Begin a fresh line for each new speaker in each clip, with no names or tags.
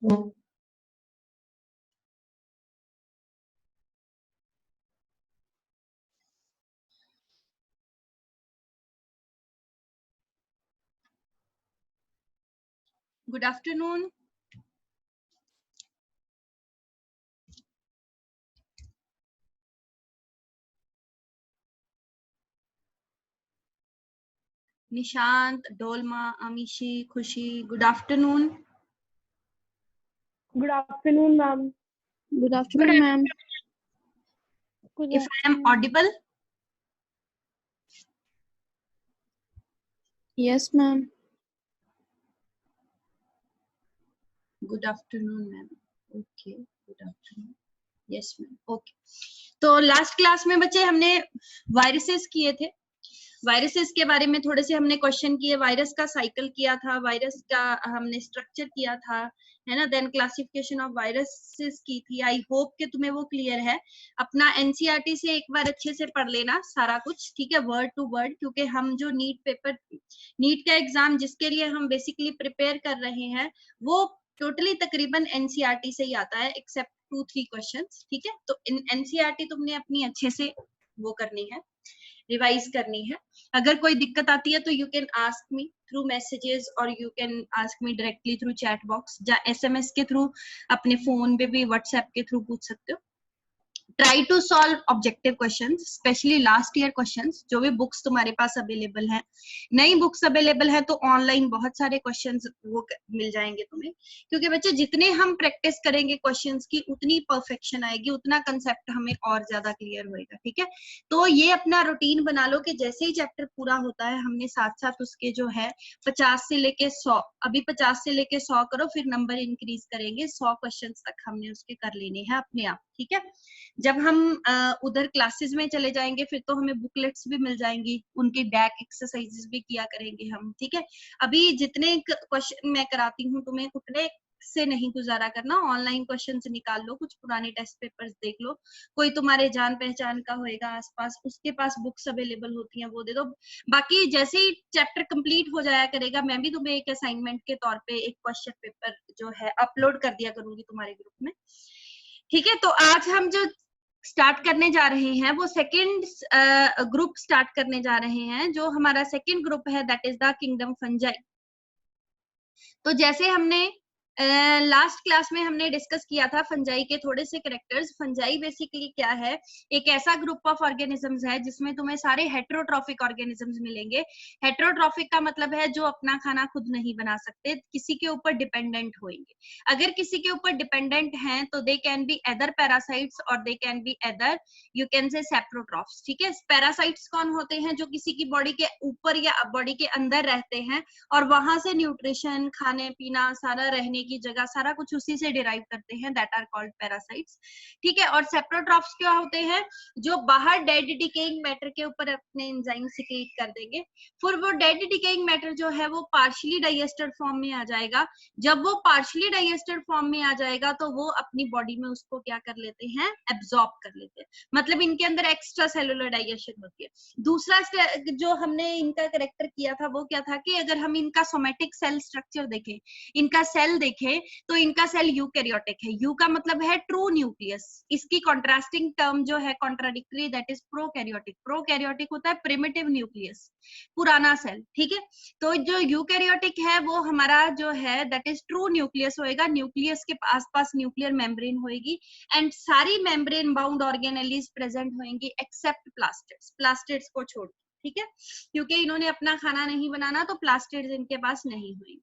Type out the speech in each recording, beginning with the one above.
Good afternoon. Nishant, Dolma, Amishi, Khushi, good afternoon.
Good afternoon, ma'am.
Good afternoon, ma'am.
If I am audible?
Yes, ma'am.
Good afternoon, ma'am. Okay, good afternoon. Yes, ma'am. Okay. तो last class में बच्चे हमने viruses किए थे। Viruses के बारे में थोड़े से हमने क्वेश्चन किए, वायरस का साइकिल किया था, वायरस का हमने स्ट्रक्चर किया था, है ना, देन क्लासिफिकेशन ऑफ वायरसेस की थी। आई होप कि तुम्हें वो क्लियर है। अपना एनसीईआरटी से एक बार अच्छे से पढ़ लेना सारा कुछ, ठीक है, वर्ड टू वर्ड, क्योंकि हम जो नीट का एग्जाम जिसके लिए हम बेसिकली प्रिपेयर कर रहे हैं वो टोटली तकरीबन एनसीईआरटी से ही आता है, एक्सेप्ट 2-3 क्वेश्चंस, ठीक है। तो एनसीईआरटी तुमने अपनी अच्छे से वो करनी है, रिवाइज करनी है। अगर कोई दिक्कत आती है तो you can ask me through messages और you can ask me directly through chat box, या एसएमएस के थ्रू, अपने फोन पे भी, व्हाट्सएप के थ्रू पूछ सकते हो। Try to solve objective questions, specially last year questions, जो भी बुक्स तुम्हारे पास अवेलेबल हैं। नई बुक्स अवेलेबल है तो ऑनलाइन बहुत सारे क्वेश्चंस वो मिल जाएंगे तुम्हें, क्योंकि बच्चे जितने हम प्रैक्टिस करेंगे क्वेश्चंस की उतनी परफेक्शन आएगी, उतना कंसेप्ट हमें और ज्यादा क्लियर होएगा, ठीक है। तो ये अपना रूटीन बना लो कि जैसे ही चैप्टर पूरा होता है हमने साथ साथ उसके जो है 50 से लेके 100, अभी 50 से लेके 100 करो, फिर नंबर इंक्रीज करेंगे, 100 क्वेश्चन तक हमने उसके कर लेने हैं अपने आप, ठीक है। जब हम उधर क्लासेस में चले जाएंगे फिर तो हमें बुकलेट्स भी मिल जाएंगी, उनकी बैक एक्सरसाइजेस भी किया करेंगे हम, ठीक है। अभी जितने क्वेश्चन मैं कराती हूँ तुम्हें उतने से नहीं गुजारा करना, ऑनलाइन क्वेश्चंस निकाल लो, कुछ पुराने टेस्ट पेपर्स देख लो, कोई तुम्हारे जान पहचान का होएगा आसपास, उसके पास बुक्स अवेलेबल होती हैं वो दे दो। बाकी जैसे ही चैप्टर कंप्लीट हो जाया करेगा मैं भी तुम्हें एक असाइनमेंट के तौर पे एक क्वेश्चन पेपर जो है अपलोड कर दिया करूंगी तुम्हारे ग्रुप में, ठीक है। तो आज हम जो स्टार्ट करने जा रहे हैं वो सेकंड ग्रुप स्टार्ट करने जा रहे हैं। जो हमारा सेकंड ग्रुप है that is the kingdom fungi. तो जैसे हमने लास्ट क्लास में हमने डिस्कस किया था फंजाई के थोड़े से कैरेक्टर्स। फंजाई बेसिकली क्या है, एक ऐसा ग्रुप ऑफ ऑर्गेनिजम्स है जिसमें तुम्हें सारे हेटेरोट्रॉफिक ऑर्गेनिजम्स मिलेंगे। हेटेरोट्रॉफिक का मतलब है जो अपना खाना खुद नहीं बना सकते, किसी के ऊपर डिपेंडेंट होंगे। अगर किसी के ऊपर डिपेंडेंट हैं तो they can be other parasites और they can be other you can say saprotrophs, ठीक है। पैरासाइट्स कौन होते हैं, जो किसी की बॉडी के ऊपर या बॉडी के अंदर रहते हैं और वहां से न्यूट्रिशन, खाने पीना, सारा रहने की जगह, सारा कुछ उसी से डिराइव करते हैं, दैट आर कॉल्ड पैरासाइट्स, ठीक है। और सेप्रोट्रॉफ्स क्या होते हैं, जो बाहर डेड डिकेइंग मैटर के ऊपर अपने एंजाइम सिक्रीट कर देंगे, फिर वो डेड डिकेइंग मैटर जो है वो पार्शियली डाइजेस्टेड फॉर्म में आ जाएगा। जब वो पार्शियली डाइजेस्टेड फॉर्म में आ जाएगा तो वो अपनी बॉडी में उसको क्या कर लेते हैं, एब्जॉर्ब कर लेते हैं, मतलब इनके अंदर एक्स्ट्रा सेलुलर डाइजेशन होती है। दूसरा जो हमने इनका करेक्टर किया था वो क्या था कि अगर हम इनका सोमेटिक सेल स्ट्रक्चर देखें, इनका सेल देखें, तो इनका सेल यूकैरियोटिक है। यू का मतलब है ट्रू न्यूक्लियस, इसकी कॉन्ट्रास्टिंग टर्म जो है contradictory, that is prokaryotic. Prokaryotic होता है प्रिमिटिव न्यूक्लियस, पुराना सेल, ठीक है। तो जो यूकैरियोटिक है वो हमारा जो है दैट इज ट्रू न्यूक्लियस होएगा, न्यूक्लियस के आसपास न्यूक्लियर मेम्ब्रेन होएगी एंड सारी मेम्ब्रेन बाउंड ऑर्गेनेलीज प्रेजेंट होंगी एक्सेप्ट प्लास्टिड्स, प्लास्टिड्स को छोड़, ठीक है, क्योंकि इन्होंने अपना खाना नहीं बनाना तो प्लास्टिड्स इनके पास नहीं होंगे।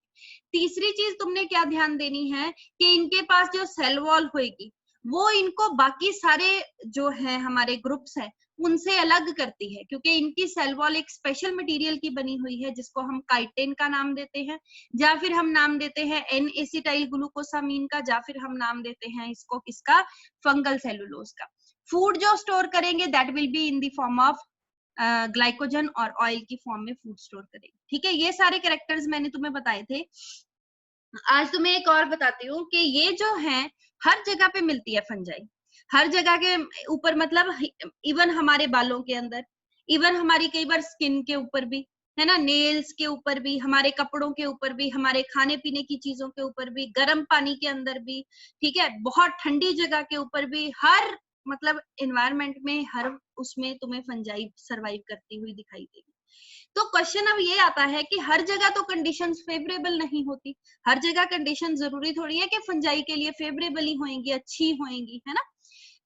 तीसरी चीज तुमने क्या ध्यान देनी है कि इनके पास जो सेल वॉल होगी वो इनको बाकी सारे जो है हमारे ग्रुप्स हैं उनसे अलग करती है, क्योंकि इनकी सेल वॉल एक स्पेशल मटेरियल की बनी हुई है जिसको हम काइटिन का नाम देते हैं, या फिर हम नाम देते हैं एन एसिटाइल ग्लूकोसामीन का, या फिर हम नाम देते हैं इसको किसका, फंगल सेलुलोज का। फूड जो स्टोर करेंगे that will be in the form of glycogen और ऑयल की फॉर्म में फूड स्टोर करेंगे, ठीक है। ये सारे कैरेक्टर्स मैंने तुम्हें बताए थे। आज तुम्हें एक और बताती हूँ कि ये जो है हर जगह पे मिलती है फंजाई, हर जगह के ऊपर, मतलब इवन हमारे बालों के अंदर, इवन हमारी कई बार स्किन के ऊपर भी, है ना, नेल्स के ऊपर भी, हमारे कपड़ों के ऊपर भी, हमारे खाने पीने की चीजों के ऊपर भी, गर्म पानी के अंदर भी, ठीक है, बहुत ठंडी जगह के ऊपर भी, हर मतलब एनवायरनमेंट में, हर उसमें तुम्हें फंजाई सरवाइव करती हुई दिखाई देगी। तो क्वेश्चन अब ये आता है कि हर जगह तो कंडीशंस फेवरेबल नहीं होती, हर जगह कंडीशन जरूरी थोड़ी है कि फंजाई के लिए फेवरेबल ही होंगी, अच्छी होंगी, है ना।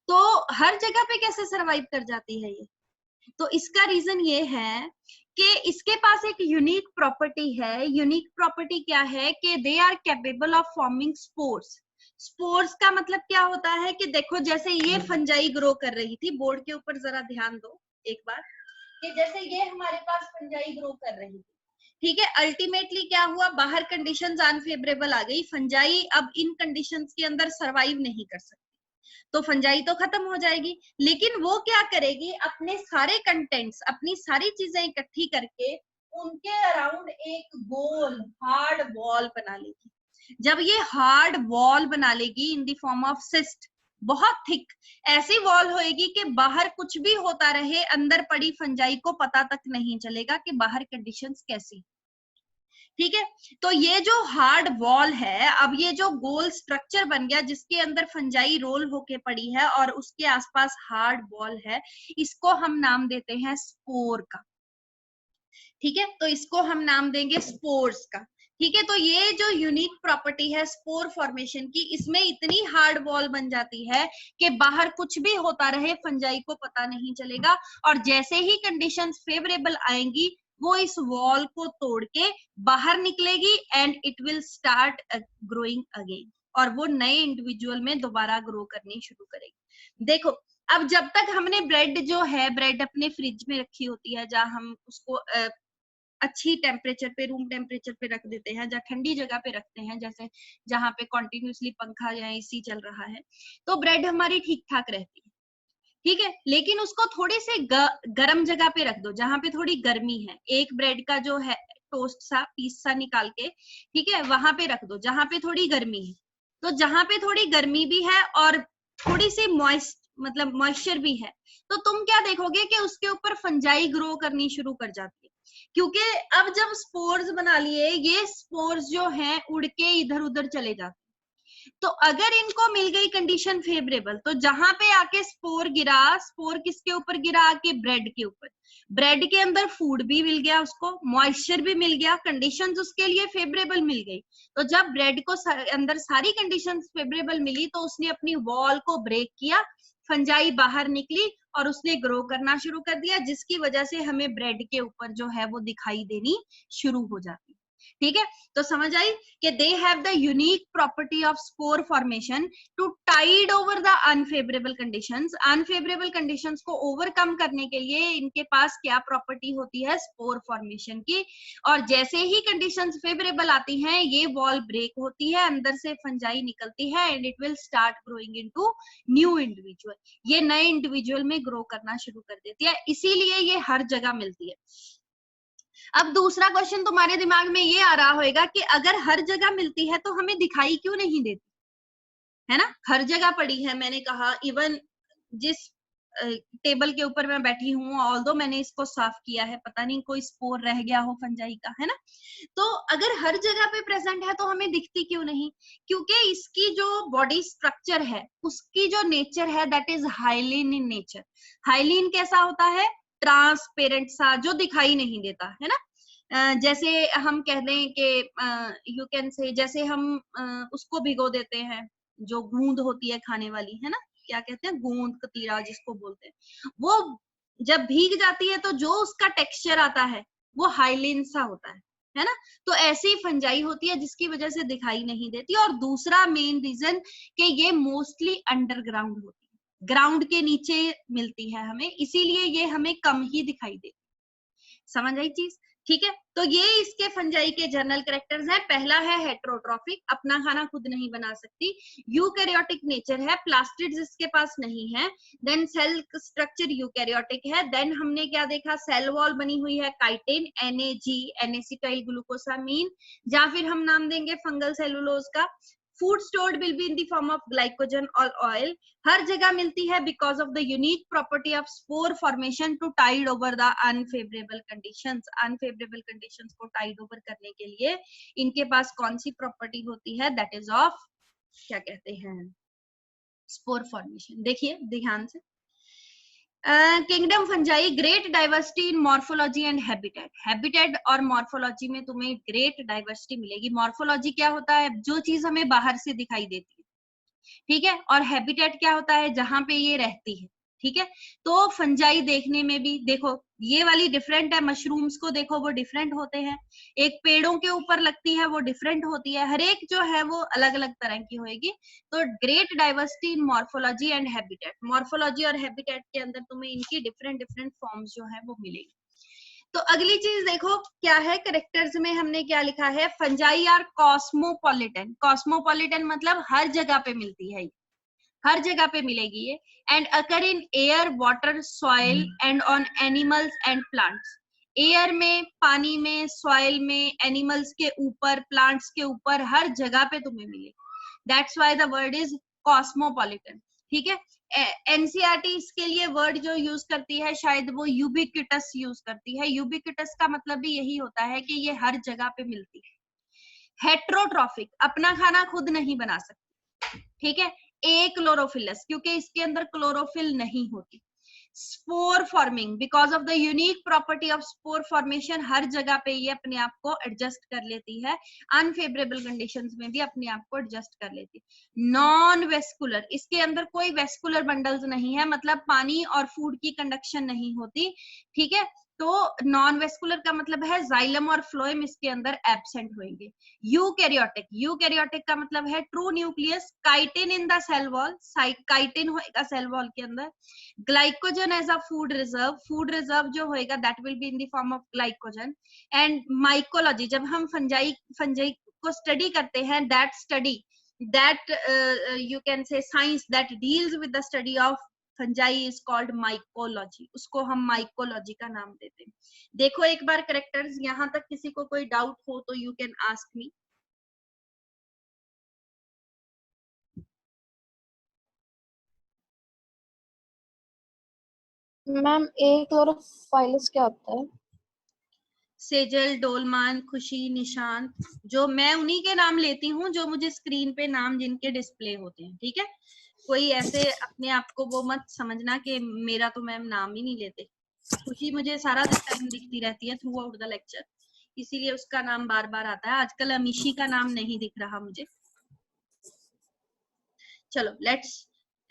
तो हर जगह पे कैसे सरवाइव कर जाती है ये? तो इसका रीजन ये है कि इसके पास एक यूनिक प्रॉपर्टी है। यूनिक प्रॉपर्टी क्या है कि they are capable of forming spores. Spores का मतलब क्या होता है कि देखो, जैसे ये फंजाई ग्रो कर रही थी, बोर्ड के ऊपर जरा ध्यान दो एक बार, कि जैसे ये हमारे पास फंजाई ग्रो कर रही थी, ठीक है, अल्टीमेटली क्या हुआ, बाहर कंडीशंस अनफेवरेबल आ गई, फंजाई अब इन कंडीशंस के अंदर सरवाइव नहीं कर सकती, तो फंजाई तो खत्म हो जाएगी। लेकिन वो क्या करेगी, अपने सारे कंटेंट्स, अपनी सारी चीजें इकट्ठी करके उनके अराउंड एक गोल हार्ड वॉल बना लेगी। जब ये हार्ड वॉल बना लेगी इन द फॉर्म ऑफ सिस्ट, बहुत थिक ऐसी वॉल होएगी कि बाहर कुछ भी होता रहे, अंदर पड़ी फंजाई को पता तक नहीं चलेगा कि बाहर कंडीशंस कैसी, ठीक है। तो ये जो हार्ड वॉल है, अब ये जो गोल स्ट्रक्चर बन गया जिसके अंदर फंजाई रोल होके पड़ी है और उसके आसपास हार्ड वॉल है, इसको हम नाम देते हैं स्पोर का, ठीक है। तो इसको हम नाम देंगे स्पोर्स का, ठीक है। तो ये जो यूनिक प्रॉपर्टी है स्पोर फॉर्मेशन की, इसमें इतनी हार्ड वॉल बन जाती है कि बाहर कुछ भी होता रहे फंजाई को पता नहीं चलेगा, और जैसे ही कंडीशंस फेवरेबल आएंगी वो इस वॉल को तोड़ के बाहर निकलेगी and it will start growing again, और वो नए इंडिविजुअल में दोबारा ग्रो करनी शुरू करेगी। देखो, अब जब तक हमने ब्रेड जो है, ब्रेड अपने फ्रिज में रखी होती है, जहाँ हम उसको अच्छी टेम्परेचर पे, रूम टेम्परेचर पे रख देते हैं, जहाँ ठंडी जगह पे रखते हैं, जैसे जहाँ पे कॉन्टिन्यूसली पंखा या एसी चल रहा है, तो ब्रेड हमारी ठीक ठाक रहती है, ठीक है। लेकिन उसको थोड़ी से गर्म जगह पे रख दो, जहाँ पे थोड़ी गर्मी है, एक ब्रेड का जो है टोस्ट सा पीस सा निकाल के, ठीक है, वहां पे रख दो जहाँ पे थोड़ी गर्मी है। तो जहाँ पे थोड़ी गर्मी भी है और थोड़ी सी मॉइस्चर भी है, तो तुम क्या देखोगे कि उसके ऊपर फंजाई ग्रो करनी शुरू कर जाती है, क्योंकि अब जब स्पोर्स बना लिए, ये स्पोर्स जो हैं उड़ के इधर उधर चले जाते। तो अगर इनको मिल गई कंडीशन फेवरेबल, तो जहां पे आके स्पोर गिरा, स्पोर किसके ऊपर गिरा, आके ब्रेड के ऊपर, ब्रेड के अंदर फूड भी मिल गया उसको, मॉइस्चर भी मिल गया, कंडीशंस उसके लिए फेवरेबल मिल गई। तो जब ब्रेड को अंदर सारी कंडीशंस फेवरेबल मिली, तो उसने अपनी वॉल को ब्रेक किया, फंजाई बाहर निकली और उसने ग्रो करना शुरू कर दिया, जिसकी वजह से हमें ब्रेड के ऊपर जो है वो दिखाई देनी शुरू हो जाती, ठीक है। तो समझ आई कि they have the unique property of spore formation to tide over the unfavourable conditions. Unfavourable conditions को ओवरकम करने के लिए इनके पास क्या प्रॉपर्टी होती है, स्पोर फॉर्मेशन की। और जैसे ही कंडीशंस फेवरेबल आती हैं, ये वॉल ब्रेक होती है, अंदर से फंजाई निकलती है and it will start growing into new individual. ये नए इंडिविजुअल में ग्रो करना शुरू कर देती है, इसीलिए ये हर जगह मिलती है। अब दूसरा क्वेश्चन तुम्हारे दिमाग में ये आ रहा होगा कि अगर हर जगह मिलती है तो हमें दिखाई क्यों नहीं देती, है ना, हर जगह पड़ी है। मैंने कहा इवन जिस टेबल के ऊपर मैं बैठी हूँ, ऑल्दो मैंने इसको साफ किया है, पता नहीं कोई स्पोर रह गया हो फंजाई का, है ना। तो अगर हर जगह पे प्रेजेंट है तो हमें दिखती क्यों नहीं, क्योंकि इसकी जो बॉडी स्ट्रक्चर है, उसकी जो नेचर है, that is hyaline in nature. Hyaline कैसा होता है, ट्रांसपेरेंट सा, जो दिखाई नहीं देता, है ना। जैसे हम कह दें कि यू कैन से, जैसे हम उसको भिगो देते हैं, जो गूंद होती है खाने वाली, है ना, क्या कहते हैं, गूंद कतीरा जिसको बोलते हैं, वो जब भीग जाती है तो जो उसका टेक्सचर आता है वो हाइलिन सा होता है ना। तो ऐसी फंजाई होती है जिसकी वजह से दिखाई नहीं देती। और दूसरा मेन रीजन कि ये मोस्टली अंडरग्राउंड होती है, ग्राउंड के नीचे मिलती है हमें, इसीलिए ये हमें कम ही दिखाई देती। समझ आई चीज, ठीक है। तो ये इसके फंजाई के जनरल कैरेक्टर्स हैं। पहला है हेट्रोट्रॉफिक, अपना खाना खुद नहीं बना सकती। यूकैरियोटिक नेचर है, प्लास्टिड्स इसके पास नहीं है। देन सेल स्ट्रक्चर यूकैरियोटिक है। देन हमने क्या देखा, सेल वॉल बनी हुई है काइटिन, NAG, एनेसिटाइल ग्लूकोसामीन, या फिर हम नाम देंगे फंगल सेलुलोज का। Food stored will be in the form of glycogen और ऑयल। हर जगह मिलती है because of the unique property of spore formation to tide over the unfavourable conditions. Unfavourable conditions को टाइड ओवर करने के लिए इनके पास कौन सी प्रॉपर्टी होती है, दैट इज ऑफ, क्या कहते हैं, स्पोर फॉर्मेशन। देखिए ध्यान से, kingdom fungi, great diversity in morphology and habitat. Habitat और मॉर्फोलॉजी में तुम्हें ग्रेट डाइवर्सिटी मिलेगी। मॉर्फोलॉजी क्या होता है, जो चीज हमें बाहर से दिखाई देती है, ठीक है, और हैबिटेट क्या होता है, जहां पे ये रहती है, ठीक है। तो फंजाई देखने में भी देखो ये वाली डिफरेंट है, मशरूम्स को देखो वो डिफरेंट होते हैं, एक पेड़ों के ऊपर लगती है वो डिफरेंट होती है, हर एक जो है वो अलग अलग तरह की होगी। तो great diversity in morphology and habitat, morphology और हैबिटेट के अंदर तुम्हें इनकी डिफरेंट डिफरेंट फॉर्म्स जो है वो मिलेगी। तो अगली चीज देखो क्या है, करेक्टर्स में हमने क्या लिखा है, फंजाई आर कॉस्मोपॉलिटन। कॉस्मोपॉलिटन मतलब हर जगह पे मिलती है, हर जगह पे मिलेगी ये। And occur in air, water, soil and on animals and plants. Air में, पानी में, सॉइल में, एनिमल्स के ऊपर, प्लांट्स के ऊपर, हर जगह पे तुम्हें मिलेगी। That's why the word is cosmopolitan, ठीक है। एनसीईआरटी इसके लिए वर्ड जो यूज करती है शायद वो यूबिक्विटस यूज करती है। यूबिक्विटस का मतलब भी यही होता है कि ये हर जगह पे मिलती है। हेट्रोट्रॉफिक, अपना खाना खुद नहीं बना सकती, ठीक है। ए क्लोरोफिलस, क्योंकि इसके अंदर क्लोरोफिल नहीं होती। Spore forming, because of the unique property of spore formation, हर जगह पे ये अपने आप को एडजस्ट कर लेती है, अनफेवरेबल कंडीशंस में भी अपने आप को एडजस्ट कर लेती है। नॉन वेस्कुलर, इसके अंदर कोई वेस्कुलर बंडल्स नहीं है, मतलब पानी और फूड की कंडक्शन नहीं होती, ठीक है। तो नॉन वेस्कुलर का मतलब है जाइलम और फ्लोएम इसके अंदर एब्सेंट होंगे। यूकैरियोटिक, यूकैरियोटिक का मतलब है true nucleus, chitin in the cell wall, chitin होएगा सेल वॉल के अंदर। Glycogen as a food reserve, food reserve जो होएगा that will be in the form of glycogen. And mycology, जब हम फंजाई को स्टडी करते हैं, that study, that you can say science that deals with the study of fungi is called mycology, उसको हम mycology का नाम देते हैं। देखो एक बार करेक्टर्स, यहाँ तक किसी को कोई डाउट हो तो you can ask me।
Ma'am achlorophyllous क्या होता है?
सेजल, डोलमान, खुशी, निशांत, जो मैं उन्हीं के नाम लेती हूँ जो मुझे स्क्रीन पे नाम जिनके डिस्प्ले होते हैं, ठीक है। कोई ऐसे अपने आप को वो मत समझना कि मेरा तो मैम नाम ही नहीं लेते। खुशी मुझे सारा टाइम दिखती रहती है थ्रू आउट द लेक्चर, इसीलिए उसका नाम बार बार आता है। आजकल अमीशी का नाम नहीं दिख रहा मुझे। चलो let's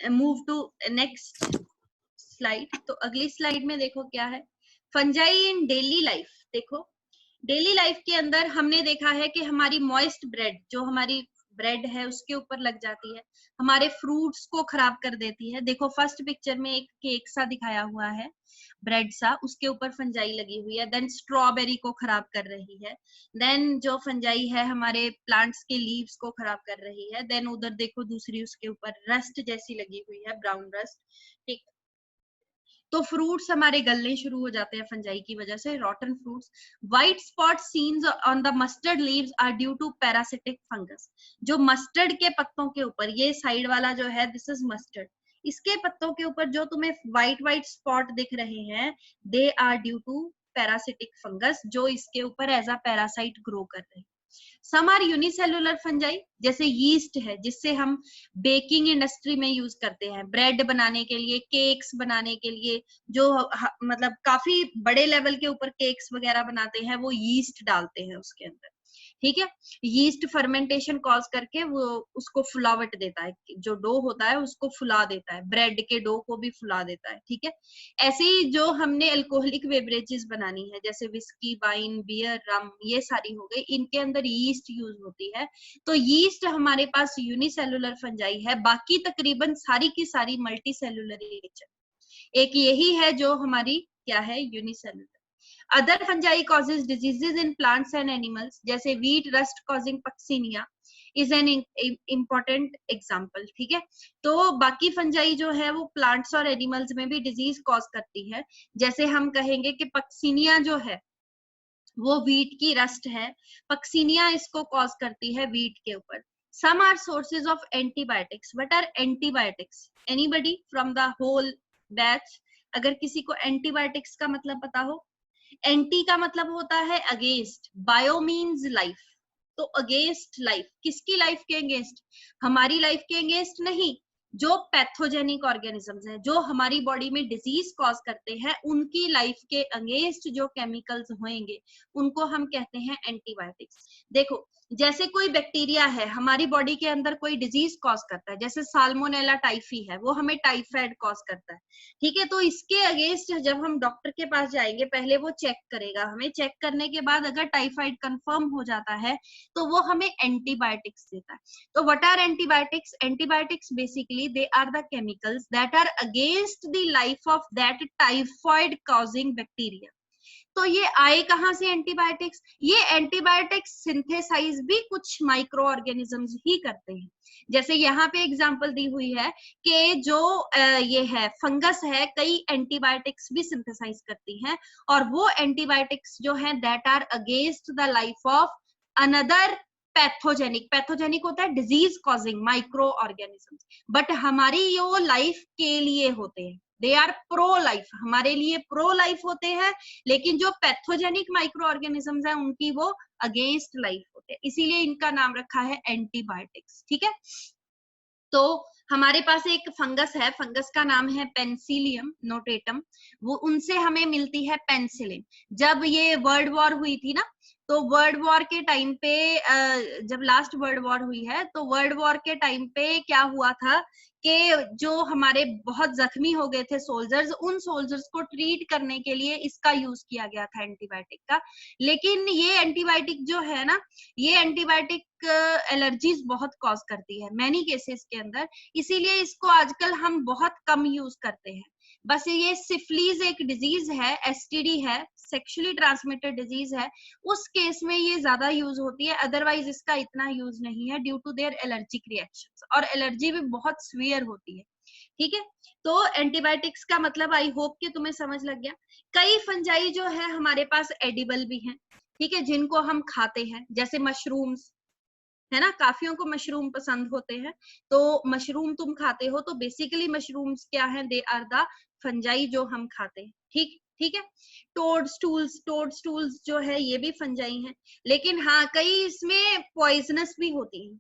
move to next slide. तो अगली स्लाइड में देखो क्या है, फंजाई इन डेली लाइफ। देखो डेली लाइफ के अंदर हमने देखा है कि हमारी मॉइस्ट ब्रेड, जो हमारी ब्रेड है उसके ऊपर लग जाती है, हमारे फ्रूट्स को खराब कर देती है। देखो फर्स्ट पिक्चर में एक केक सा दिखाया हुआ है, ब्रेड सा, उसके ऊपर फंजाई लगी हुई है। देन स्ट्रॉबेरी को खराब कर रही है। देन जो फंजाई है हमारे प्लांट्स के लीव्स को खराब कर रही है। देन उधर देखो दूसरी उसके ऊपर रस्ट जैसी लगी हुई है, ब्राउन रस्ट, ठीक। तो फ्रूट्स हमारे गलने शुरू हो जाते हैं फंजाई की वजह से, rotten fruits. White spot seen on the mustard leaves are due to parasitic fungus. जो मस्टर्ड के पत्तों के ऊपर, ये साइड वाला जो है दिस इज मस्टर्ड, इसके पत्तों के ऊपर जो तुम्हें व्हाइट व्हाइट स्पॉट दिख रहे हैं, they are due to parasitic fungus, जो इसके ऊपर एज अ पैरासाइट ग्रो कर रहे हैं। सम आर यूनिसेलुलर फंजाई, जैसे यीस्ट है जिससे हम बेकिंग इंडस्ट्री में यूज करते हैं, ब्रेड बनाने के लिए, केक्स बनाने के लिए, जो मतलब काफी बड़े लेवल के ऊपर केक्स वगैरह बनाते हैं, वो यीस्ट डालते हैं उसके अंदर, ठीक है। यीस्ट फर्मेंटेशन कॉज करके वो उसको फुलावट देता है, जो डो होता है उसको फुला देता है, ब्रेड के डो को भी फुला देता है, ठीक है। ऐसे ही जो हमने अल्कोहलिक बेवरेजेस बनानी है, जैसे विस्की, वाइन, बियर, रम, ये सारी हो गई, इनके अंदर यीस्ट यूज होती है। तो यीस्ट हमारे पास यूनिसेलुलर फंजाई है, बाकी तकरीबन सारी की सारी मल्टी सेलुलर नेचर। एक यही है जो हमारी क्या है, unicellular. Other fungi causes diseases in plants and animals, जैसे wheat rust causing Puccinia is an important example, ठीक है। तो बाकी फंजाई जो है वो प्लांट्स और एनिमल्स में भी डिजीज कॉज करती है। जैसे हम कहेंगे कि पक्सीनिया जो है वो वीट की रस्ट है, पक्सीनिया इसको कॉज करती है वीट के ऊपर। some are sources of antibiotics. What are antibiotics? Anybody from the whole batch, अगर किसी को antibiotics का मतलब पता हो? एंटी का मतलब होता है अगेंस्ट, बायो मीन्स लाइफ, तो अगेंस्ट लाइफ, किसकी लाइफ के अगेंस्ट? हमारी लाइफ के अगेंस्ट नहीं, जो पैथोजेनिक ऑर्गेनिजम्स हैं, जो हमारी बॉडी में डिजीज कॉज करते हैं, उनकी लाइफ के अगेंस्ट जो केमिकल्स होंगे उनको हम कहते हैं एंटीबायोटिक्स। देखो जैसे कोई बैक्टीरिया है हमारी बॉडी के अंदर कोई डिजीज कॉज करता है, जैसे साल्मोनेला टाइफी है, वो हमें टाइफाइड कॉज करता है, ठीक है, तो इसके अगेंस्ट जब हम डॉक्टर के पास जाएंगे पहले वो चेक करेगा, हमें चेक करने के बाद अगर टाइफाइड कंफर्म हो जाता है तो वो हमें एंटीबायोटिक्स देता है। तो what are antibiotics? Antibiotics basically they are the chemicals that are against the life of that typhoid causing bacteria. तो ये आए कहां से एंटीबायोटिक्स? ये एंटीबायोटिक्स सिंथेसाइज भी कुछ माइक्रो ऑर्गेनिजम्स ही करते हैं। जैसे यहाँ पे एग्जांपल दी हुई है कि जो ये है फंगस है, कई एंटीबायोटिक्स भी सिंथेसाइज करती हैं, और वो एंटीबायोटिक्स जो है that are against the life of another pathogenic. Pathogenic होता है disease causing micro organisms, but हमारी ये लाइफ के लिए होते हैं, दे आर प्रो लाइफ, हमारे लिए प्रो लाइफ होते हैं, लेकिन जो पैथोजेनिक माइक्रो ऑर्गेनिजम्स हैं उनकी वो अगेंस्ट लाइफ होते हैं, इसीलिए इनका नाम रखा है एंटीबायोटिक्स। ठीक है, तो हमारे पास एक फंगस है, फंगस का नाम है पेंसिलियम नोटेटम, वो उनसे हमें मिलती है पेंसिलिन। जब ये वर्ल्ड वॉर हुई थी ना, तो वर्ल्ड वॉर के टाइम पे जब लास्ट वर्ल्ड वॉर हुई है, तो वर्ल्ड वॉर के टाइम पे क्या हुआ था कि जो हमारे बहुत जख्मी हो गए थे सोल्जर्स, उन सोल्जर्स को ट्रीट करने के लिए इसका यूज किया गया था एंटीबायोटिक का। लेकिन ये एंटीबायोटिक जो है ना, ये एंटीबायोटिक एलर्जीज बहुत कॉज करती है मैनी केसेस के अंदर, इसीलिए इसको आजकल हम बहुत कम यूज करते हैं। बस ये सिफिलिस एक डिजीज है, एसटीडी है, सेक्सुअली ट्रांसमिटेड डिजीज है, उस केस में ये ज्यादा यूज होती है, अदरवाइज इसका इतना यूज नहीं है due to their allergic reactions, और एलर्जी भी बहुत सीवियर होती है। ठीक है, तो एंटीबायोटिक्स का मतलब आई होप कि तुम्हें समझ लग गया। कई फंजाई जो है हमारे पास एडिबल भी हैं, ठीक है, जिनको हम खाते हैं, जैसे मशरूम्स है ना, काफियों को मशरूम पसंद होते हैं, तो मशरूम तुम खाते हो, तो बेसिकली मशरूम्स क्या है, दे आर द फंजाई जो हम खाते हैं। ठीक है, टोडस्टूल्स जो है ये भी फंजाई हैं, लेकिन हाँ कई इसमें पॉइजनस भी होती हैं।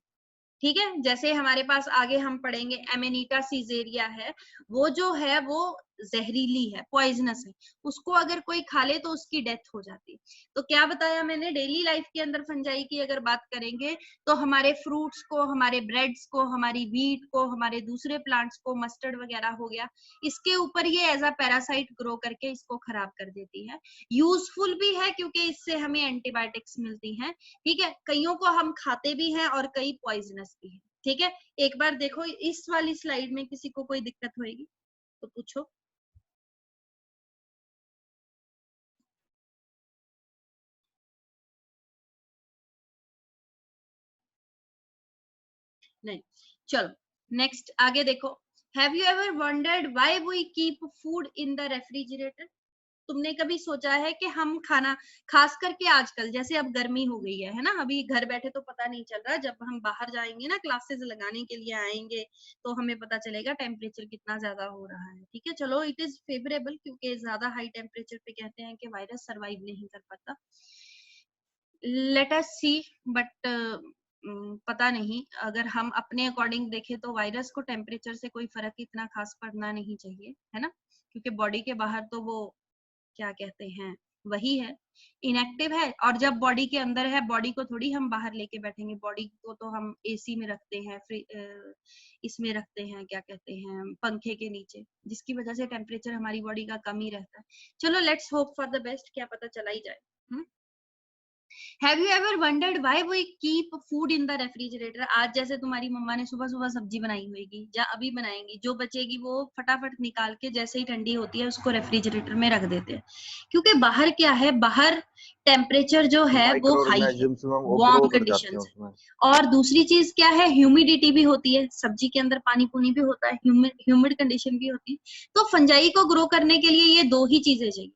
ठीक है, जैसे हमारे पास आगे हम पढ़ेंगे एमेनिटा सीजेरिया है, वो जो है वो जहरीली है, पॉइजनस है, उसको अगर कोई खा ले तो उसकी डेथ हो जाती है। तो क्या बताया मैंने, डेली लाइफ के अंदर फंजाई की अगर बात करेंगे तो हमारे फ्रूट्स को, हमारे ब्रेड्स को, हमारी व्हीट को, हमारे दूसरे प्लांट्स को, मस्टर्ड वगैरह हो गया, इसके ऊपर ये एज अ पैरासाइट ग्रो करके इसको खराब कर देती है। यूजफुल भी है क्योंकि इससे हमें एंटीबायोटिक्स मिलती हैं। ठीक है, कईयों को हम खाते भी हैं और कई पॉइजनस भी है। ठीक है, एक बार देखो इस वाली स्लाइड में किसी को कोई दिक्कत होगी तो पूछो। नहीं, चलो नेक्स्ट आगे देखो। Have you ever wondered why we keep food in the refrigerator? तुमने कभी सोचा है कि हम खाना, खास करके आजकल जैसे अब गर्मी हो गई है ना, अभी घर बैठे तो पता नहीं चल रहा, जब हम बाहर जाएंगे ना क्लासेस लगाने के लिए आएंगे तो हमें पता चलेगा टेम्परेचर कितना ज्यादा हो रहा है। ठीक है, चलो इट इज फेवरेबल, क्योंकि ज्यादा हाई टेम्परेचर पे कहते हैं कि वायरस सरवाइव नहीं कर पाता। लेट अस सी, बट पता नहीं, अगर हम अपने अकॉर्डिंग देखें तो वायरस को टेम्परेचर से कोई फर्क इतना खास पड़ना नहीं चाहिए, है ना, क्योंकि बॉडी के बाहर तो वो क्या कहते हैं वही है, इनएक्टिव है, और जब बॉडी के अंदर है, बॉडी को थोड़ी हम बाहर लेके बैठेंगे, बॉडी को तो हम एसी में रखते हैं, इसमें रखते हैं, क्या कहते हैं, पंखे के नीचे, जिसकी वजह से टेम्परेचर हमारी बॉडी का कम ही रहता है। चलो let's hope for the best, क्या पता चला ही जाए। Have you ever wondered why we keep food in the refrigerator? आज जैसे तुम्हारी मम्मा ने सुबह सुबह सब्जी बनाई होगी या अभी बनाएंगी, जो बचेगी वो फटाफट निकाल के जैसे ही ठंडी होती है उसको रेफ्रिजरेटर में रख देते हैं, क्योंकि बाहर क्या है, बाहर टेम्परेचर जो है वो हाई है, वार्म कंडीशंस है, और दूसरी चीज क्या है, ह्यूमिडिटी भी होती है, सब्जी के अंदर पानी पुनी भी होता है, ह्यूमिड कंडीशन भी होती है, तो फंजाई को ग्रो करने के लिए ये दो ही चीजें चाहिए।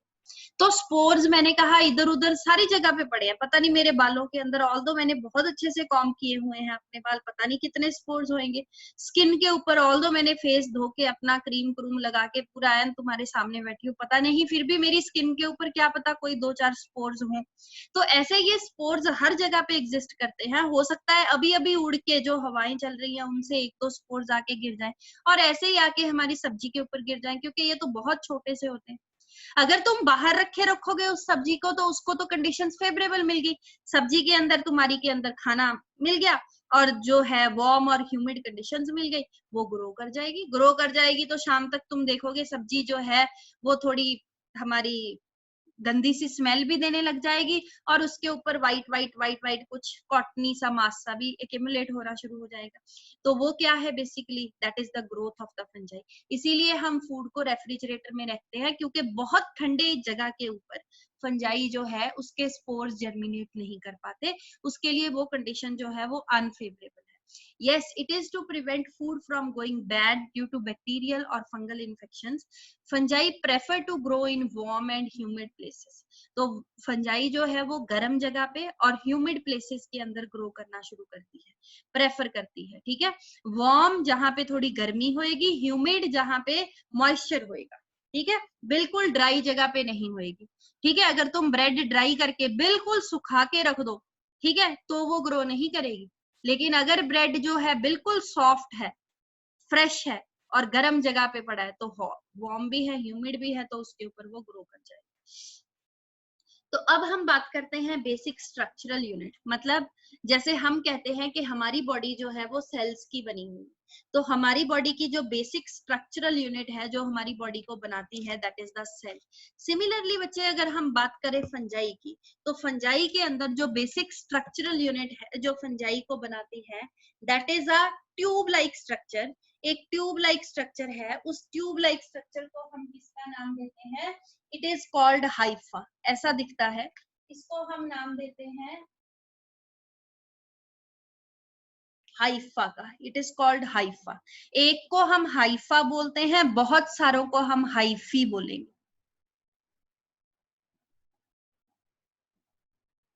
तो स्पोर्स मैंने कहा इधर उधर सारी जगह पे पड़े हैं, पता नहीं मेरे बालों के अंदर, ऑल्दो मैंने बहुत अच्छे से कॉम्ब किए हुए हैं अपने बाल, पता नहीं कितने स्पोर्स होंगे स्किन के ऊपर, ऑल्दो मैंने फेस धो के अपना क्रीम क्रूम लगा के पूरा एन तुम्हारे सामने बैठी हूँ, पता नहीं फिर भी मेरी स्किन के ऊपर क्या पता कोई 2-4 स्पोर्स हों। तो ऐसे ये स्पोर्स हर जगह पे एग्जिस्ट करते हैं, हो सकता है अभी अभी उड़ के जो हवाएं चल रही हैं उनसे 1-2 स्पोर्स आके गिर जाएं और ऐसे ही आके हमारी सब्जी के ऊपर गिर जाएं, क्योंकि ये तो बहुत छोटे से होते हैं। अगर तुम बाहर रखे रखोगे उस सब्जी को तो उसको तो कंडीशंस फेवरेबल मिल गई, सब्जी के अंदर तुम्हारी के अंदर खाना मिल गया और जो है वार्म और ह्यूमिड कंडीशंस मिल गई, वो ग्रो कर जाएगी तो शाम तक तुम देखोगे सब्जी जो है वो थोड़ी हमारी गंदी सी स्मेल भी देने लग जाएगी और उसके ऊपर वाइट कुछ कॉटनी सा मास सा भी एक्यूमुलेट होना शुरू हो जाएगा। तो वो क्या है basically, that is the growth of the fungi. इसीलिए हम फूड को रेफ्रिजरेटर में रखते हैं, क्योंकि बहुत ठंडे जगह के ऊपर फंजाई जो है उसके स्पोर्स जर्मिनेट नहीं कर पाते, उसके लिए वो कंडीशन जो है वो अनफेवरेबल है। Yes, it is to prevent food from going bad due to bacterial or fungal infections. Fungi prefer to grow in warm and humid places. तो फंजाई जो है वो गर्म जगह पे और ह्यूमिड प्लेसेस के अंदर ग्रो करना शुरू करती है, प्रेफर करती है, ठीक है। वार्म जहां पे थोड़ी गर्मी होएगी, ह्यूमिड जहां पे मॉइस्चर होएगा, ठीक है, बिल्कुल ड्राई जगह पे नहीं होएगी, ठीक है। अगर तुम ब्रेड ड्राई करके बिल्कुल सुखा के रख दो, ठीक है, तो वो ग्रो नहीं करेगी। लेकिन अगर ब्रेड जो है बिल्कुल सॉफ्ट है, फ्रेश है और गर्म जगह पे पड़ा है तो वार्म भी है, ह्यूमिड भी है, तो उसके ऊपर वो ग्रो कर जाएगा। तो अब हम बात करते हैं बेसिक स्ट्रक्चरल यूनिट, मतलब जैसे हम कहते हैं कि हमारी बॉडी जो है वो सेल्स की बनी हुई है, तो हमारी बॉडी की जो बेसिक स्ट्रक्चरल यूनिट है जो हमारी बॉडी को बनाती है, that is the cell. Similarly बच्चे अगर हम बात करें फंजाई की, तो फंजाई के अंदर जो बेसिक स्ट्रक्चरल यूनिट है जो फंजाई को बनाती है, that is a tube like structure. एक ट्यूब लाइक स्ट्रक्चर है, उस ट्यूब लाइक स्ट्रक्चर को हम किसका नाम देते हैं, इट इज कॉल्ड हाइफा। ऐसा दिखता है, इसको हम नाम देते हैं हाइफा का, इट इज कॉल्ड हाइफा। एक को हम हाइफा बोलते हैं, बहुत सारों को हम हाइफी बोलेंगे,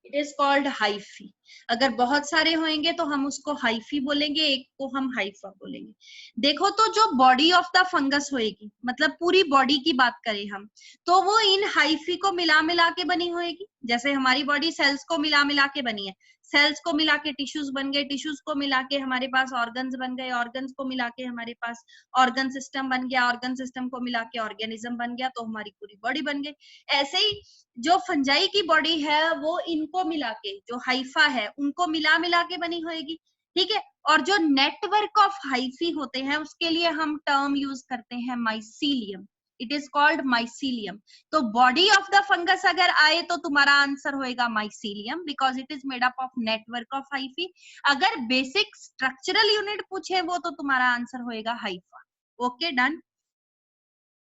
इट इज कॉल्ड हाइफी। अगर बहुत सारे होंगे तो हम उसको हाइफी बोलेंगे, एक को हम हाइफा बोलेंगे। देखो तो जो बॉडी ऑफ द फंगस होएगी, मतलब पूरी बॉडी की बात करें हम, तो वो इन हाइफी को मिला मिला के बनी होएगी। जैसे हमारी बॉडी सेल्स को मिला मिला के बनी है, सेल्स को मिला के टिश्यूज बन गए, टिश्यूज को मिला के हमारे पास ऑर्गन्स बन गए, ऑर्गन्स को मिला के हमारे पास ऑर्गन सिस्टम बन गया, ऑर्गन सिस्टम को मिला के ऑर्गेनिज्म बन गया, तो हमारी पूरी बॉडी बन गई। ऐसे ही जो फंजाई की बॉडी है वो इनको मिला के, जो हाइफा है उनको मिला मिला के बनी होएगी, ठीक है। और जो नेटवर्क ऑफ हाइफी होते हैं उसके लिए हम टर्म यूज करते हैं mycelium, it is called mycelium. तो बॉडी ऑफ द फंगस अगर आए तो तुम्हारा आंसर होएगा mycelium, because it is made up of network of hyphae. अगर बेसिक स्ट्रक्चरल यूनिट पूछे वो तो तुम्हारा आंसर होएगा हाइफा। Okay done.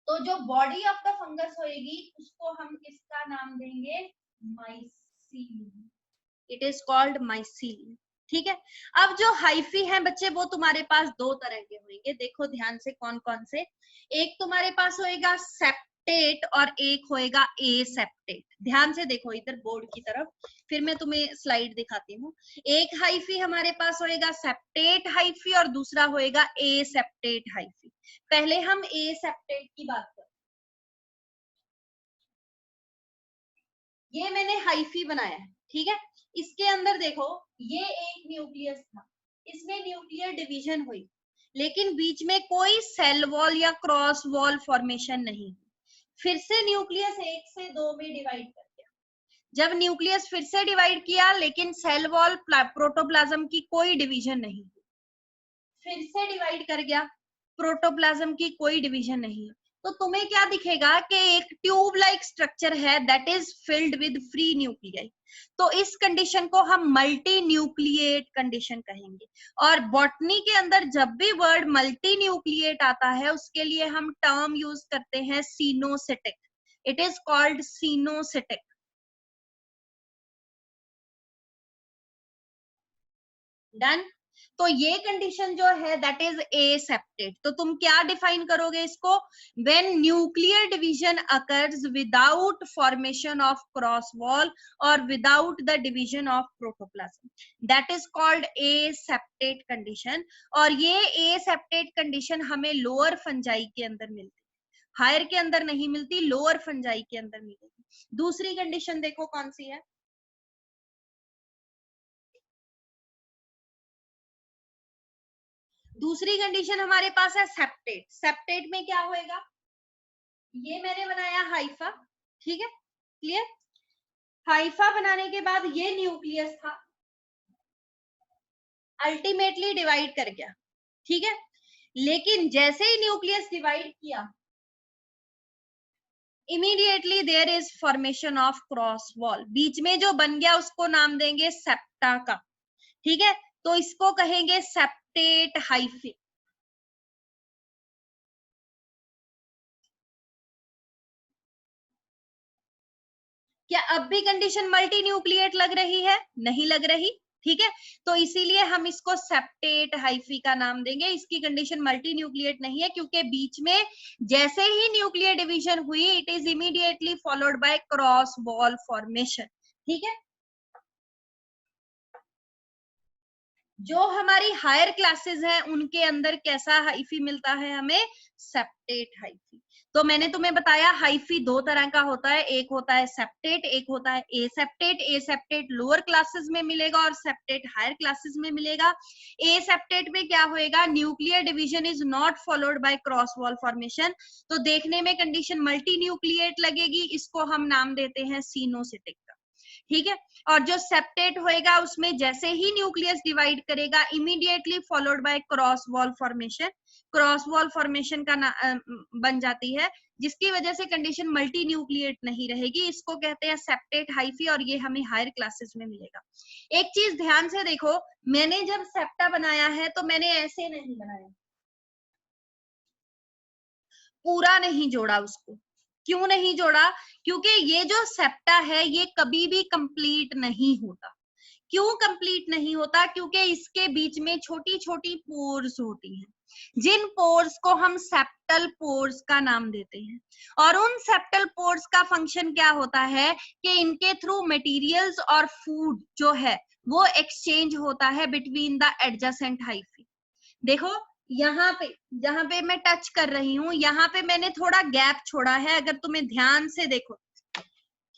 तो जो बॉडी ऑफ द फंगस होएगी उसको हम किसका नाम देंगे, mycelium, it is called mycelium, ठीक है। अब जो हाइफी है बच्चे वो तुम्हारे पास दो तरह के होंगे, देखो ध्यान से कौन कौन से। एक तुम्हारे पास होएगा सेप्टेट और एक होएगा एसेप्टेट। ध्यान से देखो इधर बोर्ड की तरफ, फिर मैं तुम्हें स्लाइड दिखाती हूँ। एक हाइफी हमारे पास होएगा सेप्टेट हाइफी और दूसरा होएगा एसेप्टेट हाइफी। पहले हम एसेप्टेट की बात करें। ये मैंने हाइफी बनाया है, ठीक है। इसके अंदर देखो ये एक न्यूक्लियस था, इसमें न्यूक्लियर डिवीजन हुई, लेकिन बीच में कोई सेल वॉल या क्रॉस वॉल फॉर्मेशन नहीं। फिर से न्यूक्लियस 1 से 2 में डिवाइड कर दिया। जब न्यूक्लियस फिर से डिवाइड किया लेकिन सेल वॉल प्रोटोप्लाज्म की कोई डिवीजन नहीं, फिर से डिवाइड कर गया, प्रोटोप्लाज्म की कोई डिवीजन नहीं, तो तुम्हें क्या दिखेगा कि एक ट्यूब लाइक स्ट्रक्चर है that is filled with free nuclei. तो इस कंडीशन को हम मल्टी न्यूक्लिएट कंडीशन कहेंगे। और बॉटनी के अंदर जब भी वर्ड मल्टी न्यूक्लिएट आता है उसके लिए हम टर्म यूज करते हैं coenocytic, it is called coenocytic. Done. तो ये कंडीशन जो है दैट इज एसेप्टेट। तो तुम क्या डिफाइन करोगे इसको? When nuclear division occurs without formation of cross wall और without the division of protoplasm, that is called aseptate condition. और ये एसेप्टेट कंडीशन हमें लोअर फंजाई के अंदर मिलती है, हायर के अंदर नहीं मिलती, लोअर फंजाई के अंदर मिलेगी। दूसरी कंडीशन देखो कौन सी है। दूसरी कंडीशन हमारे पास है सेप्टेट। सेप्टेट में क्या होएगा? ये मैंने बनाया हाइफा, ठीक है, क्लियर। हाइफा बनाने के बाद ये न्यूक्लियस था, अल्टीमेटली डिवाइड कर गया, ठीक है। लेकिन जैसे ही न्यूक्लियस डिवाइड किया, immediately there is formation of cross wall. बीच में जो बन गया उसको नाम देंगे सेप्टा का, ठीक है। तो इसको कहेंगे सेप्टेट हाइफी। क्या अब भी कंडीशन मल्टी न्यूक्लिएट लग रही है? नहीं लग रही, ठीक है। तो इसीलिए हम इसको सेप्टेट हाइफी का नाम देंगे। इसकी कंडीशन मल्टी न्यूक्लिएट नहीं है, क्योंकि बीच में जैसे ही न्यूक्लियर डिवीजन हुई it is immediately followed by cross wall formation, ठीक है। जो हमारी हायर क्लासेस हैं उनके अंदर कैसा हाइफी मिलता है हमें? Septate hyphae. तो मैंने तुम्हें बताया हाइफी दो तरह का होता है, एक होता है सेप्टेट, एक होता है एसेप्टेट। एसेप्टेट लोअर क्लासेस में मिलेगा और सेप्टेट हायर क्लासेस में मिलेगा। एसेप्टेट में क्या होएगा? Nuclear division is not followed by cross wall formation. तो देखने में कंडीशन मल्टी न्यूक्लिएट लगेगी, इसको हम नाम देते हैं सिनोसिटिक का, ठीक है। और जो सेप्टेट होएगा उसमें जैसे ही न्यूक्लियस डिवाइड करेगा immediately followed by cross wall formation. Cross wall formation का बन जाती है, जिसकी वजह से कंडीशन मल्टी न्यूक्लिएट नहीं रहेगी। इसको कहते हैं सेप्टेट हाइफी और ये हमें हायर क्लासेस में मिलेगा। एक चीज ध्यान से देखो, मैंने जब सेप्टा बनाया है तो मैंने ऐसे नहीं बनाया, पूरा नहीं जोड़ा उसको। क्यों नहीं जोड़ा? क्योंकि ये जो सेप्टा है ये कभी भी कंप्लीट नहीं होता। क्यों कंप्लीट नहीं होता? क्योंकि इसके बीच में छोटी छोटी पोर्स होती हैं, जिन पोर्स को हम सेप्टल पोर्स का नाम देते हैं। और उन सेप्टल पोर्स का फंक्शन क्या होता है कि इनके थ्रू मटेरियल्स और फूड जो है वो एक्सचेंज होता है बिटवीन द एडजेसेंट हाइफी। देखो यहाँ पे जहां पे मैं टच कर रही हूँ, यहाँ पे मैंने थोड़ा गैप छोड़ा है, अगर तुम्हें ध्यान से देखो,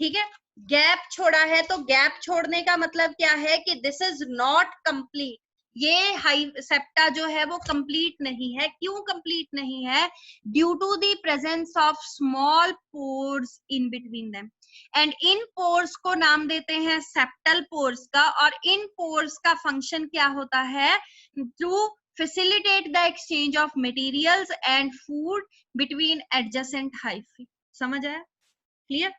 ठीक है। गैप छोड़ा है तो गैप छोड़ने का मतलब क्या है कि दिस इज नॉट कंप्लीट। ये हाई सेप्टा जो है वो कंप्लीट नहीं है। क्यों कंप्लीट नहीं है? Due to the presence of small pores in between them. And in pores को नाम देते हैं सेप्टल पोर्स का। और इन पोर्स का फंक्शन क्या होता है? To facilitate the exchange of materials and food between adjacent hyphae। समझ आया? क्लियर?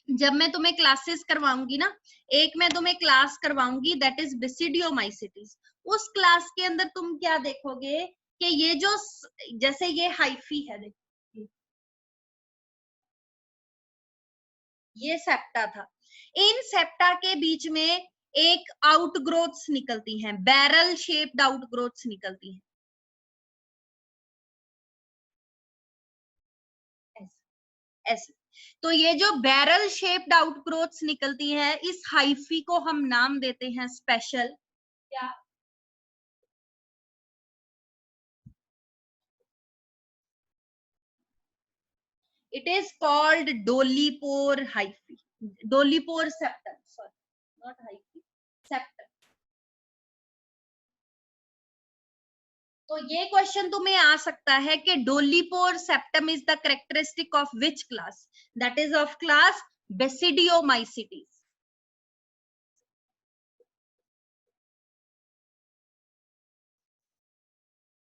जब मैं तुम्हें क्लासेस करवाऊंगी ना, एक मैं तुम्हें क्लास करवाऊंगी दैट इज बेसिडियोमाइसिटीज। उस क्लास के अंदर तुम क्या देखोगे कि ये जो जैसे ये हाइफी है, देखो ये सेप्टा था, इन सेप्टा के बीच में एक आउटग्रोथ्स निकलती हैं, बैरल शेप्ड आउटग्रोथ्स निकलती हैं ऐसे। तो ये जो बैरल शेप्ड आउटग्रोथ्स निकलती है, इस हाइफी को हम नाम देते हैं स्पेशल क्या? It is called Dolipore hyphae, Dolipore septum, sorry, not hyphae, septum। तो ये क्वेश्चन तुम्हें आ सकता है कि dolipore septum is the characteristic of which class? That is of class basidiomycetes.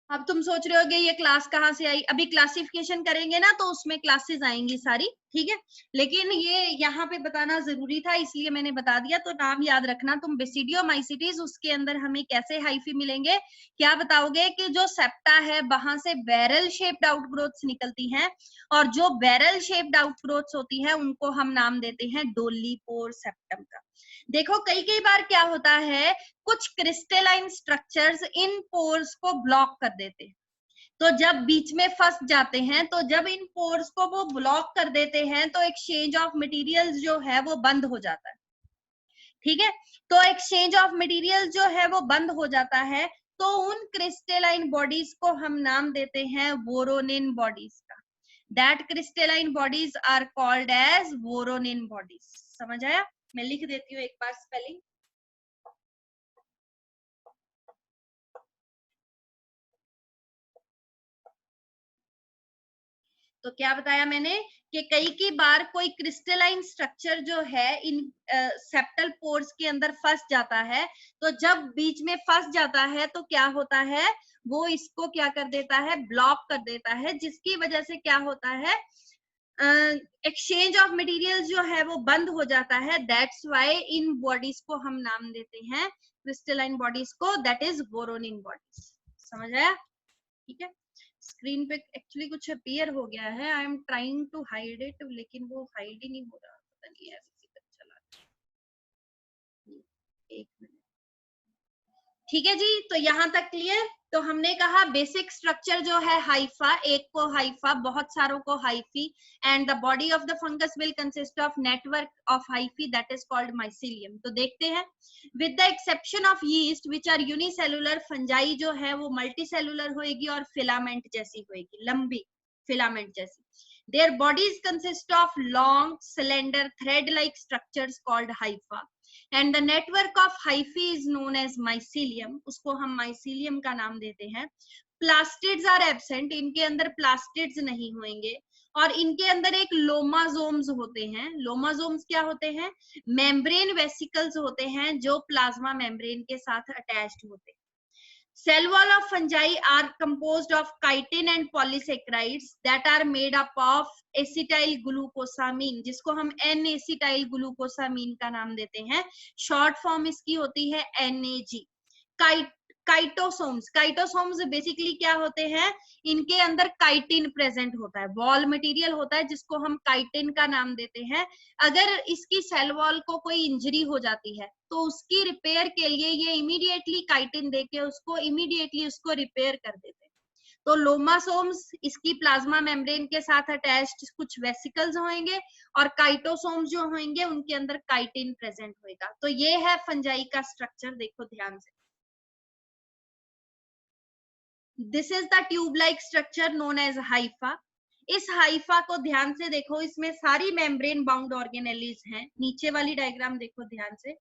अब तुम सोच रहे होगे ये क्लास कहाँ से आई? अभी क्लासिफिकेशन करेंगे ना तो उसमें क्लासेस आएंगी सारी, ठीक है। लेकिन ये यहाँ पे बताना जरूरी था इसलिए मैंने बता दिया। तो नाम याद रखना तुम, बेसिडियोमाइसिटीज, उसके अंदर हमें कैसे हाइफी मिलेंगे? क्या बताओगे कि जो सेप्टा है वहां से बैरल शेप्ड आउटग्रोथ्स निकलती हैं, और जो बैरल शेप्ड आउटग्रोथ्स होती है उनको हम नाम देते हैं डोलीपोर सेप्टम का। देखो कई कई बार क्या होता है, कुछ क्रिस्टलाइन स्ट्रक्चर्स इन पोर्स को ब्लॉक कर देते हैं, तो जब बीच में फंस जाते हैं, तो जब इन पोर्स को वो ब्लॉक कर देते हैं तो एक्सचेंज ऑफ मटेरियल्स जो है वो बंद हो जाता है। ठीक है, तो एक्सचेंज ऑफ मटेरियल जो है वो बंद हो जाता है, तो उन क्रिस्टलाइन बॉडीज को हम नाम देते हैं वोरोनिन बॉडीज का। That crystalline bodies are called as Woronin bodies. समझ आया? मैं लिख देती हूँ एक बार स्पेलिंग। तो क्या बताया मैंने कि कई की बार कोई क्रिस्टलाइन स्ट्रक्चर जो है इन सेप्टल पोर्स के अंदर फंस जाता है, तो जब बीच में फंस जाता है तो क्या होता है, वो इसको क्या कर देता है, ब्लॉक कर देता है, जिसकी वजह से क्या होता है, एक्सचेंज ऑफ मटेरियल जो है वो बंद हो जाता है। दैट्स व्हाई इन बॉडीज को हम नाम देते हैं क्रिस्टलाइन बॉडीज को, दैट इज वोरोनिन बॉडीज। समझ आया? ठीक है, स्क्रीन पे एक्चुअली कुछ अपीयर हो गया है, I am trying to hide it, लेकिन वो हाइड ही नहीं हो रहा, पता नहीं है चला। एक मिनट, ठीक है जी, तो यहाँ तक क्लियर। तो हमने कहा बेसिक स्ट्रक्चर जो है हाइफा, एक को हाइफा, बहुत सारों को hyphae, and the body of the fungus will consist of network of hyphae that is called mycelium. तो देखते हैं, with the exception of yeast which are unicellular, fungi जो है वो मल्टीसेलुलर होएगी और फिलामेंट जैसी होएगी, लंबी फिलामेंट जैसी। Their bodies consist of long, slender, thread-like structures called hypha, and the network of hyphae is known as mycelium. उसको हम mycelium का नाम देते हैं। Plastids are absent, इनके अंदर plastids नहीं होंगे, और इनके अंदर एक लोमाजोम्स होते हैं। लोमाजोम्स क्या होते हैं? मेम्ब्रेन वेसिकल्स होते हैं जो प्लाज्मा मेम्ब्रेन के साथ अटैच्ड होते हैं। Cell wall of fungi are composed of chitin and polysaccharides that are made up of acetyl glucosamine, जिसको हम N-acetyl glucosamine का नाम देते हैं। शॉर्ट फॉर्म इसकी होती है NAG। काइटोसोम्स, काइटोसोम्स बेसिकली क्या होते हैं, इनके अंदर काइटिन प्रेजेंट होता है, वॉल मटेरियल होता है जिसको हम काइटिन का नाम देते हैं। अगर इसकी सेल वॉल को कोई इंजरी हो जाती है तो उसकी रिपेयर के लिए ये इमीडिएटली काइटिन देके उसको इमीडिएटली उसको रिपेयर कर देते हैं। तो लोमासोम्स इसकी प्लाज्मा मेम्ब्रेन के साथ अटैच्ड कुछ वेसिकल्स होंगे, और काइटोसोम्स जो होंगे उनके अंदर काइटिन प्रेजेंट होएगा। तो ये है फंजाई का स्ट्रक्चर, देखो ध्यान से। This is the tube like structure known as hypha. इस हाइफा को ध्यान से देखो, इसमें सारी मेम्ब्रेन बाउंड ऑर्गेनेलीज हैं। नीचे वाली डायग्राम देखो ध्यान से,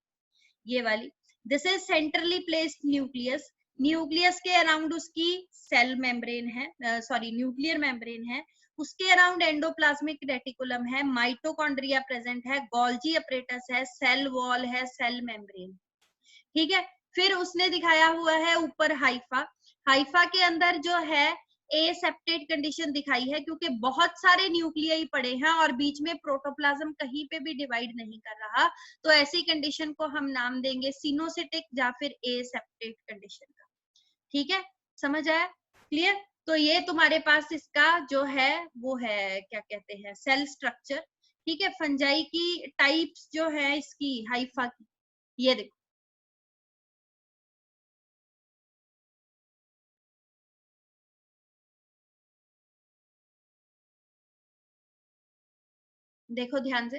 ये वाली। This is centrally placed nucleus, nucleus के अराउंड उसकी सेल मेम्ब्रेन है, सॉरी न्यूक्लियर मेम्ब्रेन है, उसके अराउंड एंडोप्लाज्मिक रेटिकुलम है, माइटोकॉन्ड्रिया प्रेजेंट है, गोल्जी अपरेटस है, सेल वॉल है, सेल मेम्ब्रेन। ठीक है, फिर उसने दिखाया हुआ है ऊपर हाइफा। हाइफा के अंदर जो है एसेप्टेट कंडीशन दिखाई है, क्योंकि बहुत सारे न्यूक्लियाई पड़े हैं और बीच में प्रोटोप्लाज्म कहीं पे भी डिवाइड नहीं कर रहा, तो ऐसी कंडीशन को हम नाम देंगे सिनोसिटिक या फिर एसेप्टेट कंडीशन का। ठीक है, समझ आया? क्लियर? तो ये तुम्हारे पास इसका जो है वो है, क्या कहते हैं, सेल स्ट्रक्चर। ठीक है, फंजाई की टाइप्स जो है इसकी हाइफा की, ये देखो। देखो ध्यान से,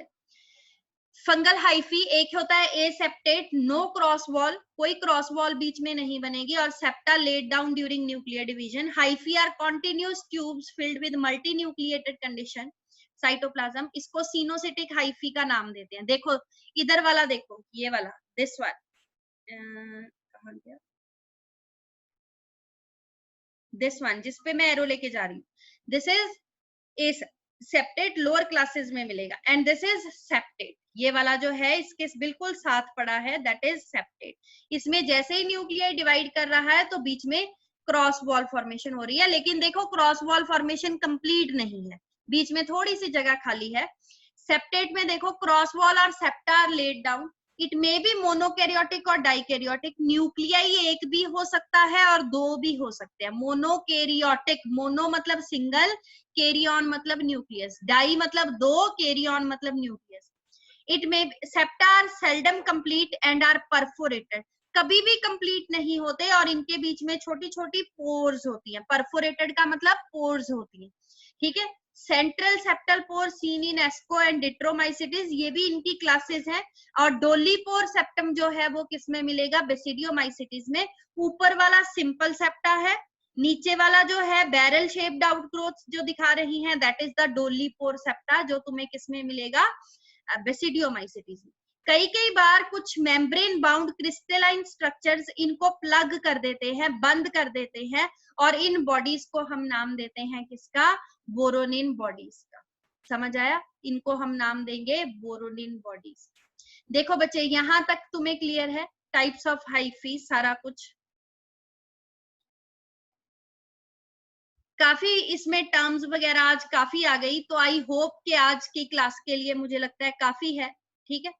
फंगल हाइफी एक होता है एसेप्टेट, नो क्रॉस वॉल, कोई क्रॉस वॉल बीच में नहीं बनेगी, और septa laid down during nuclear division. Hyphae are continuous tubes filled with multi nucleated condition cytoplasm. इसको सिनोसिटिक हाइफी का नाम देते हैं। देखो इधर वाला, देखो ये वाला, दिस वन, कहां गया, दिस वन जिसपे मैं एरो लेके जा रही हूँ, this is septate, lower classes में मिलेगा, एंड दिस इज सेप्टेट। ये वाला जो है इसके बिल्कुल साथ पड़ा है, दैट इज सेप्टेट। इसमें जैसे ही न्यूक्लियर डिवाइड कर रहा है तो बीच में क्रॉस वॉल फॉर्मेशन हो रही है, लेकिन देखो क्रॉस वॉल फॉर्मेशन कंप्लीट नहीं है, बीच में थोड़ी सी जगह खाली है। सेप्टेट में देखो क्रॉस वॉल और septa are laid down. It may be monokaryotic और डाइकैरियोटिक, न्यूक्लियाई एक भी हो सकता है और दो भी हो सकते हैं। मोनोकैरियोटिक, मोनो मतलब सिंगल, कैरियन मतलब न्यूक्लियस, डाई मतलब दो, कैरियन मतलब न्यूक्लियस। इट में septa are seldom complete and are perforated, कभी भी कंप्लीट नहीं होते और इनके बीच में छोटी छोटी पोर्स होती हैं। परफोरेटेड का मतलब पोर्स होती हैं, ठीक है। Central septal pore seen in asco and deuteromycetes, ये भी इनकी क्लासेस हैं। और डोलीपोर सेप्टम जो है वो किस में मिलेगा, बेसिडियोमाइसिटिस में। ऊपर वाला सिंपल सेप्टा है, नीचे वाला जो है बैरल शेप्ड आउटग्रोथ जो दिखा रही हैं, that is the dolipore septa, जो तुम्हें किस में मिलेगा, बेसिडियोमाइसिटिस में। कई कई बार कुछ मेम्ब्रेन बाउंड क्रिस्टलाइन स्ट्रक्चर्स इनको प्लग कर देते हैं, बंद कर देते हैं, और इन बॉडीज को हम नाम देते हैं किसका, बोरोनिन बॉडीज का। समझ आया, इनको हम नाम देंगे बोरोनिन बॉडीज। देखो बच्चे यहां तक तुम्हें क्लियर है, टाइप्स ऑफ हाइफी सारा कुछ। काफी इसमें टर्म्स वगैरह आज काफी आ गई, तो आई होप कि आज की क्लास के लिए मुझे लगता है काफी है, ठीक है।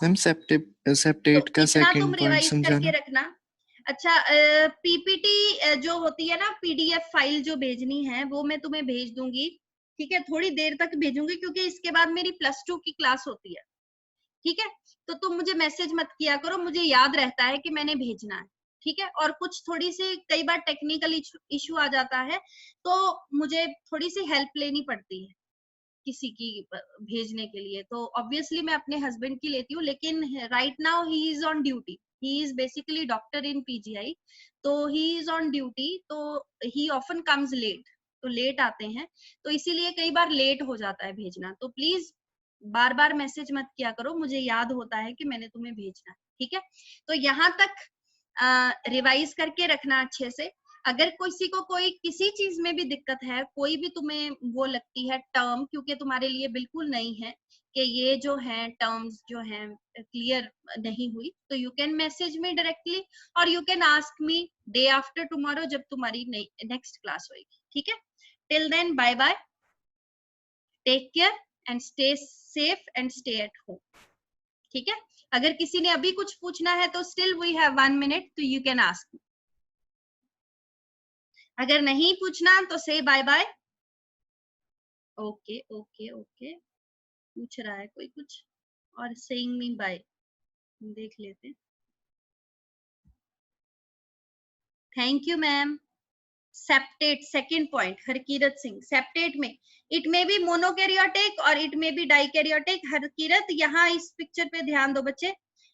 मैम सेप्टेट
तो
का
इतना
सेकंड
तुम
पॉइंट
रिवाइज करके
समझाना।
रखना। अच्छा, पीपीटी जो होती है ना, पीडीएफ फाइल जो भेजनी है वो मैं तुम्हें भेज दूंगी, ठीक है। थोड़ी देर तक भेजूंगी क्योंकि इसके बाद मेरी +2 की क्लास होती है, ठीक है। तो तुम मुझे मैसेज मत किया करो, मुझे याद रहता है कि मैंने भेजना है, ठीक है। और कुछ थोड़ी सी कई बार टेक्निकल इशू आ जाता है, तो मुझे थोड़ी सी हेल्प लेनी पड़ती है किसी की भेजने के लिए। तो ऑब्वियसली मैं अपने हस्बैंड की लेती हूँ, लेकिन right now he is on duty, he is basically doctor in PGI, तो ही इज ऑन ड्यूटी, तो ही ऑफन कम्स लेट, तो लेट आते हैं, तो इसीलिए कई बार लेट हो जाता है भेजना। तो प्लीज बार बार मैसेज मत किया करो, मुझे याद होता है कि मैंने तुम्हें भेजना है, ठीक है। तो यहाँ तक रिवाइज करके रखना अच्छे से। अगर किसी को कोई किसी चीज में भी दिक्कत है, कोई भी तुम्हें वो लगती है टर्म, क्योंकि तुम्हारे लिए बिल्कुल नहीं है कि ये जो है टर्म्स जो है क्लियर नहीं हुई, तो you can message me directly और you can ask me day after tomorrow जब तुम्हारी नेक्स्ट क्लास होगी, ठीक है। Till then bye bye, take care and stay safe and stay at home, ठीक है। अगर किसी ने अभी कुछ पूछना है तो स्टिल वी हैव 1 मिनट, तो यू कैन आस्क। अगर नहीं पूछना तो say bye bye. Okay okay okay, पूछ रहा है कोई कुछ, और सेइंग मी बाय, देख लेते। Thank you ma'am. Septate second point, Harkirat Singh, septate में इट में बी मोनोकैरियोटिक और it may be dikaryotic. Harkirat यहाँ इस पिक्चर पे ध्यान दो बच्चे,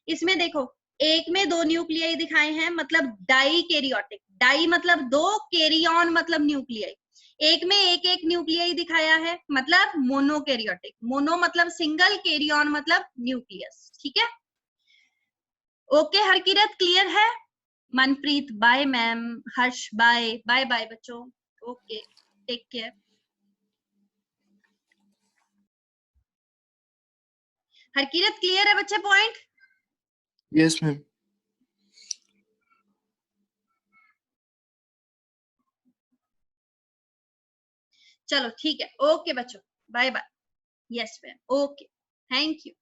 इसमें देखो एक में 2 न्यूक्लियाई दिखाए हैं, मतलब डाइकैरियोटिक, डाई मतलब 2, कैरियन मतलब न्यूक्लियाई। एक में एक एक न्यूक्लियाई दिखाया है, मतलब मोनोकैरियोटिक। मोनो मतलब सिंगल, कैरियन मतलब न्यूक्लियस, ठीक है। ओके हरकीरत, क्लियर है। Manpreet bye ma'am, Harsh bye, bye bye बच्चों, okay take care. Harkirat clear है बच्चे पॉइंट?
Yes ma'am.
चलो ठीक है, ओके बच्चों, bye bye. Yes ma'am, okay, thank you.